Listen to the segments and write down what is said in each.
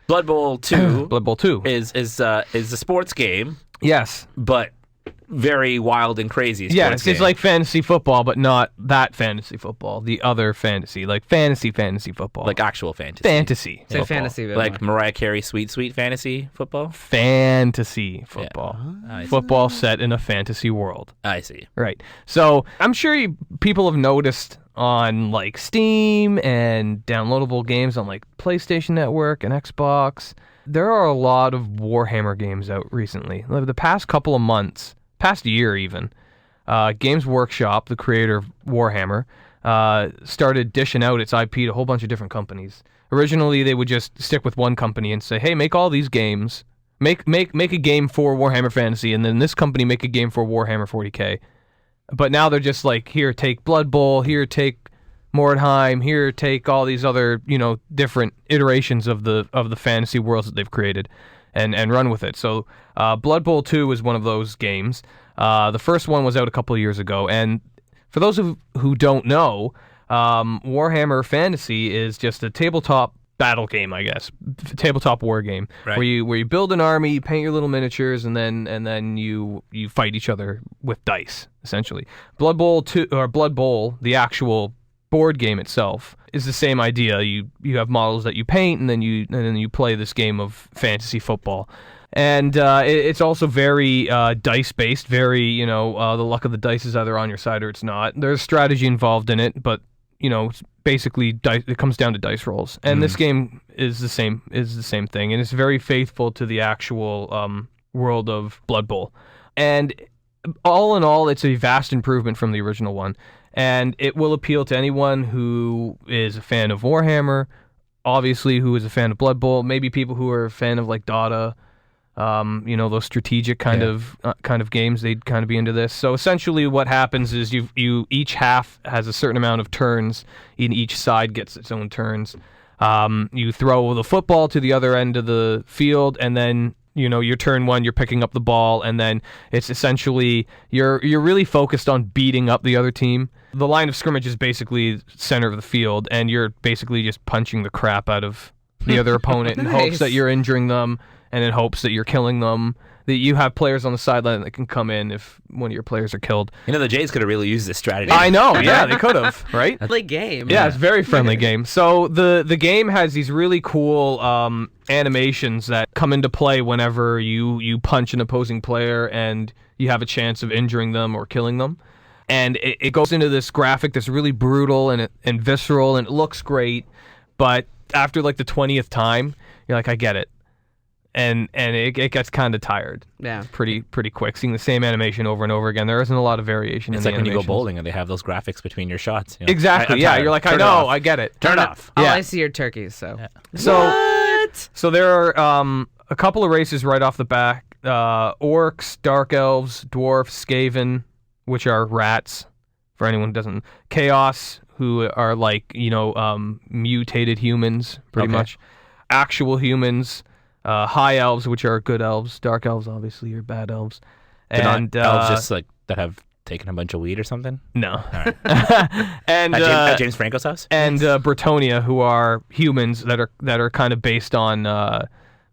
Blood Bowl 2 Blood Bowl 2 is a sports game, yes. but very wild and crazy sports Yeah, it's game. like fantasy football, but not that fantasy football. The other fantasy, like fantasy football. like actual fantasy. Fantasy Say football. fantasy. Bit Like more. Mariah Carey, Sweet Fantasy football? Fantasy football. I see. Football set in a fantasy world. I see. Right. So I'm sure people have noticed on like Steam and downloadable games on like PlayStation Network and Xbox, there are a lot of Warhammer games out recently. Like the past couple of months, past year even, Games Workshop, the creator of Warhammer, started dishing out its IP to a whole bunch of different companies. Originally, they would just stick with one company and say, "Hey, make all these games. Make a game for Warhammer Fantasy, and then this company make a game for Warhammer 40K." But now they're just like, "Here, take Blood Bowl. Here, take Mordheim. Here, take all these other, different iterations of the fantasy worlds that they've created, and run with it." So, Blood Bowl 2 is one of those games. The first one was out a couple of years ago, and for those who don't know, Warhammer Fantasy is just a tabletop battle game, I guess, tabletop war game, Right. where you build an army, you paint your little miniatures, and then you fight each other with dice, essentially. Blood Bowl 2 or Blood Bowl, the actual board game itself, is the same idea. You have models that you paint, and then you play this game of fantasy football. And it's also very dice-based, very, the luck of the dice is either on your side or it's not. There's strategy involved in it, but, it's basically dice, it comes down to dice rolls. And this game is the same thing, and it's very faithful to the actual world of Blood Bowl. And all in all, it's a vast improvement from the original one. And it will appeal to anyone who is a fan of Warhammer, obviously who is a fan of Blood Bowl, maybe people who are a fan of like Dota, those strategic kind of games, they'd kind of be into this. So essentially what happens is you each half has a certain amount of turns, and each side gets its own turns. You throw the football to the other end of the field, and then your turn one, you're picking up the ball, and then it's essentially you're really focused on beating up the other team. The line of scrimmage is basically center of the field, and you're basically just punching the crap out of the other opponent in hopes Nice. that you're injuring them, and in hopes that you're killing them. That you have players on the sideline that can come in if one of your players are killed. The Jays could have really used this strategy. I know, yeah, they could have, right? Friendly game. Yeah, it's a very friendly game. So the game has these really cool animations that come into play whenever you punch an opposing player and you have a chance of injuring them or killing them. And it goes into this graphic that's really brutal and visceral, and it looks great. But after like the 20th time, you're like, I get it. And it gets kind of tired. Yeah. Pretty quick, seeing the same animation over and over again. There isn't a lot of variation It's in like the when you go animations. bowling and they have those graphics between your shots. Exactly, I'm yeah. tired. You're like, I Turn it know, off. I get it. Turn it off. All Yeah. I see are turkeys, so. So there are a couple of races right off the back. Orcs, Dark Elves, Dwarfs, Skaven, which are rats, for anyone who doesn't. Chaos, who are like, mutated humans, pretty Okay. much. Actual humans. High Elves, which are good elves. Dark Elves, obviously, are bad elves. They're And not elves just like that have taken a bunch of weed or something? no. All right. And At James Franco's house? and Bretonia, who are humans that are kind of based on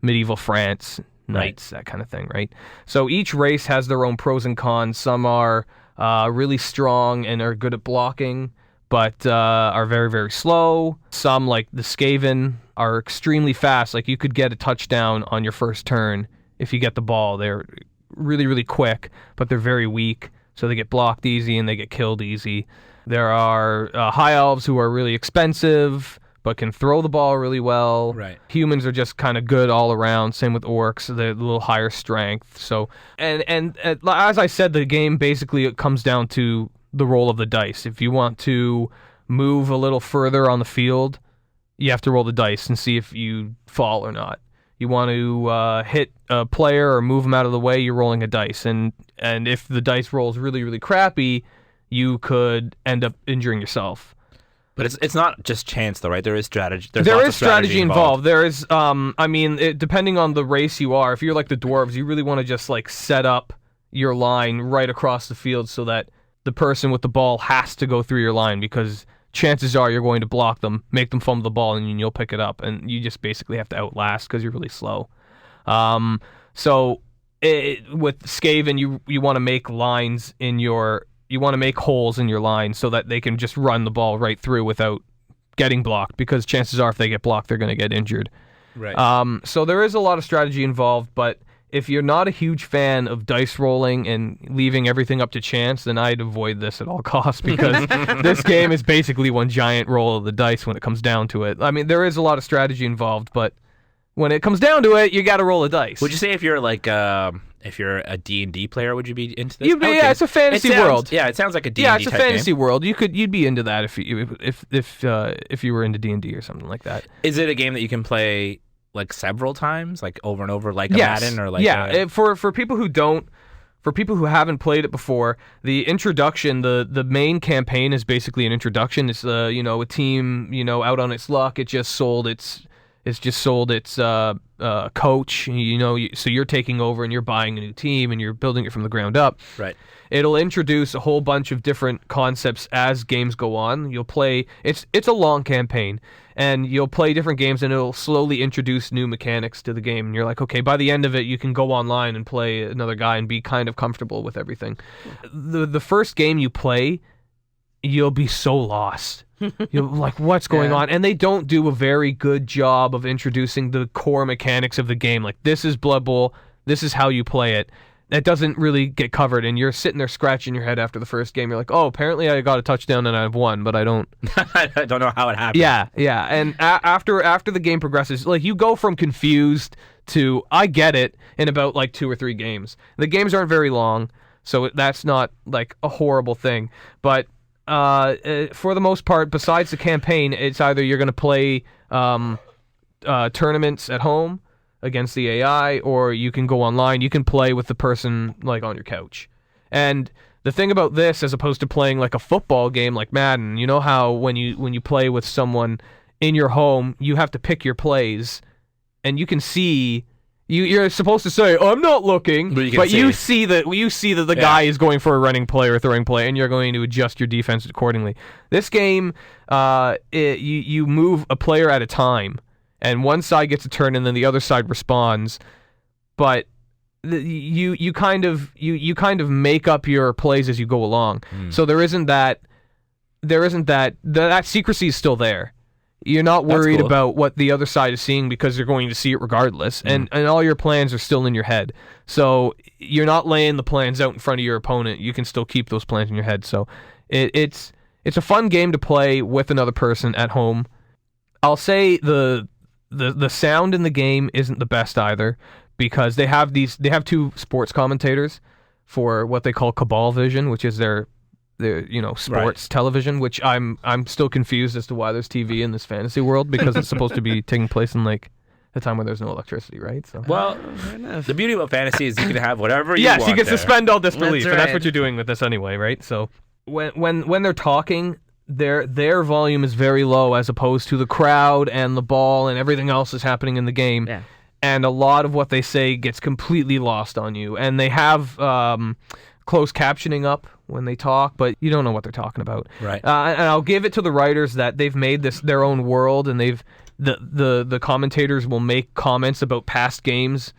medieval France, knights, that kind of thing, right? So each race has their own pros and cons. Some are really strong and are good at blocking, but are very, very slow. Some, like the Skaven, are extremely fast. Like, you could get a touchdown on your first turn if you get the ball. They're really, really quick, but they're very weak, so they get blocked easy and they get killed easy. There are High Elves who are really expensive, but can throw the ball really well. Right. Humans are just kind of good all around. Same with Orcs. They're a little higher strength. So, and as I said, the game basically it comes down to the roll of the dice. If you want to move a little further on the field, you have to roll the dice and see if you fall or not. You want to hit a player or move them out of the way, you're rolling a dice. And if the dice rolls really, really crappy, you could end up injuring yourself. But it's not just chance, though, right? There is strategy. There's There lots is of strategy involved. There is, depending on the race you are, if you're like the dwarves, you really want to just like set up your line right across the field so that the person with the ball has to go through your line, because chances are you're going to block them, make them fumble the ball, and you'll pick it up. And you just basically have to outlast because you're really slow. With Skaven, you want to make lines in your... You want to make holes in your line so that they can just run the ball right through without getting blocked, because chances are if they get blocked, they're going to get injured. Right. So there is a lot of strategy involved, but if you're not a huge fan of dice rolling and leaving everything up to chance, then I'd avoid this at all costs, because this game is basically one giant roll of the dice when it comes down to it. I mean, there is a lot of strategy involved, but when it comes down to it, you got to roll a dice. Would you say if you're like if you're a D&D player, would you be into this? Yeah, it's a fantasy world. Yeah, it sounds like a D&D Yeah, it's a type fantasy game. world. You'd be into that if you were into D&D or something like that. Is it a game that you can play like several times, like over and over, like a Yes. Madden or like For people who don't, for people who haven't played it before, the introduction, the main campaign is basically an introduction. It's a team out on its luck. It just sold its coach. So you're taking over and you're buying a new team and you're building it from the ground up. Right. It'll introduce a whole bunch of different concepts as games go on. You'll play. It's a long campaign. And you'll play different games, and it'll slowly introduce new mechanics to the game. And you're like, okay, by the end of it, you can go online and play another guy and be kind of comfortable with everything. The first game you play, you'll be so lost. You're like, what's going on? And they don't do a very good job of introducing the core mechanics of the game. Like, this is Blood Bowl. This is how you play it. That doesn't really get covered, and you're sitting there scratching your head after the first game. You're like, oh, apparently I got a touchdown and I've won, but I don't... I don't know how it happened. Yeah. And after the game progresses, like, you go from confused to I get it in about like 2 or 3 games. The games aren't very long, so that's not like a horrible thing. But for the most part, besides the campaign, it's either you're going to play tournaments at home against the AI, or you can go online. You can play with the person like on your couch. And the thing about this, as opposed to playing like a football game like Madden, you know how when you play with someone in your home, you have to pick your plays, and you can see. You're supposed to say, "Oh, I'm not looking," but you see that the guy is going for a running play or a throwing play, and you're going to adjust your defense accordingly. This game, you move a player at a time. And one side gets a turn, and then the other side responds. But you kind of make up your plays as you go along. So there isn't that secrecy is still there. You're not worried about what the other side is seeing, because you're going to see it regardless, and all your plans are still in your head. So you're not laying the plans out in front of your opponent. You can still keep those plans in your head. So it's a fun game to play with another person at home. I'll say the sound in the game isn't the best either, because they have 2 sports commentators for what they call Cabal Vision, which is their sports television, which I'm still confused as to why there's TV in this fantasy world, because it's supposed to be taking place in like a time where there's no electricity, right? So well, the beauty about fantasy is you can have whatever you want. Yes, you can suspend all disbelief, That's and that's right. what you're doing with this anyway, right? So when they're talking, their volume is very low as opposed to the crowd and the ball and everything else is happening in the game. Yeah. And a lot of what they say gets completely lost on you. And they have closed captioning up when they talk, but you don't know what they're talking about. Right. And I'll give it to the writers that they've made this their own world, and the commentators will make comments about past games,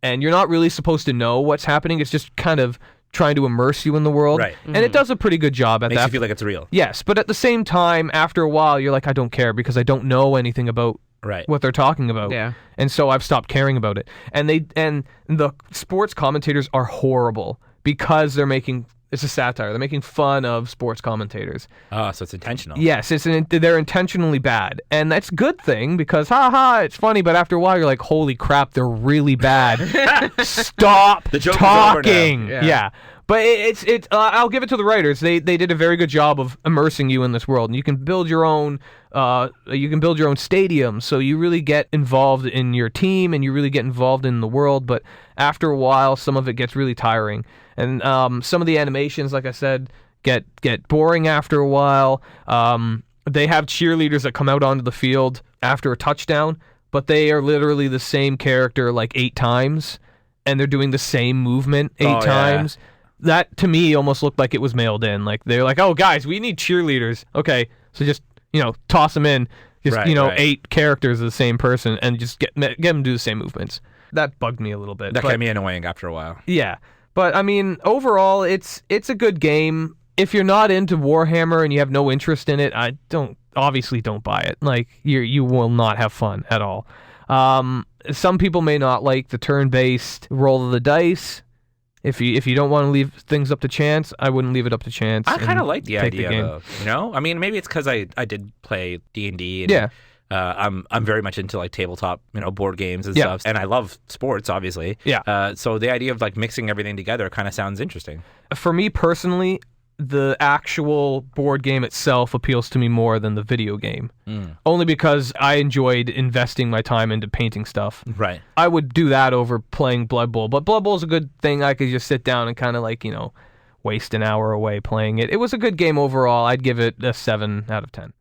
and you're not really supposed to know what's happening. It's just kind of trying to immerse you in the world. Right. And it does a pretty good job at Makes that. you feel like it's real. Yes, but at the same time, after a while, you're like, I don't care, because I don't know anything about what they're talking about. Yeah. And so I've stopped caring about it. And the sports commentators are horrible, because it's a satire. They're making fun of sports commentators. Oh, so it's intentional. Yes, they're intentionally bad. And that's a good thing, because it's funny, but after a while you're like, holy crap, they're really bad. Stop The joke is talking. over now. Yeah. But I'll give it to the writers. They did a very good job of immersing you in this world, and you can build your own stadium, so you really get involved in your team and you really get involved in the world. But after a while, some of it gets really tiring, and some of the animations, like I said, get boring after a while. They have cheerleaders that come out onto the field after a touchdown, but they are literally the same character like 8 times, and they're doing the same movement 8 times. That, to me, almost looked like it was mailed in. Like, they're like, oh, guys, we need cheerleaders. Okay, So just, toss them in. Just, Right, right. 8 characters of the same person and just get them to do the same movements. That bugged me a little bit. That can be annoying after a while. Yeah. But, I mean, overall, it's a good game. If you're not into Warhammer and you have no interest in it, obviously don't buy it. Like, you will not have fun at all. Some people may not like the turn-based roll of the dice. If you don't want to leave things up to chance, I wouldn't leave it up to chance. I kind of like the idea, though. I mean, maybe it's because I did play D&D. And, yeah. I'm very much into like tabletop, board games and stuff, and I love sports, obviously. Yeah. So the idea of like mixing everything together kind of sounds interesting. For me personally, the actual board game itself appeals to me more than the video game. Only because I enjoyed investing my time into painting stuff. Right. I would do that over playing Blood Bowl, but Blood Bowl is a good thing. I could just sit down and kind of like, waste an hour away playing it. It was a good game overall. I'd give it a 7 out of 10.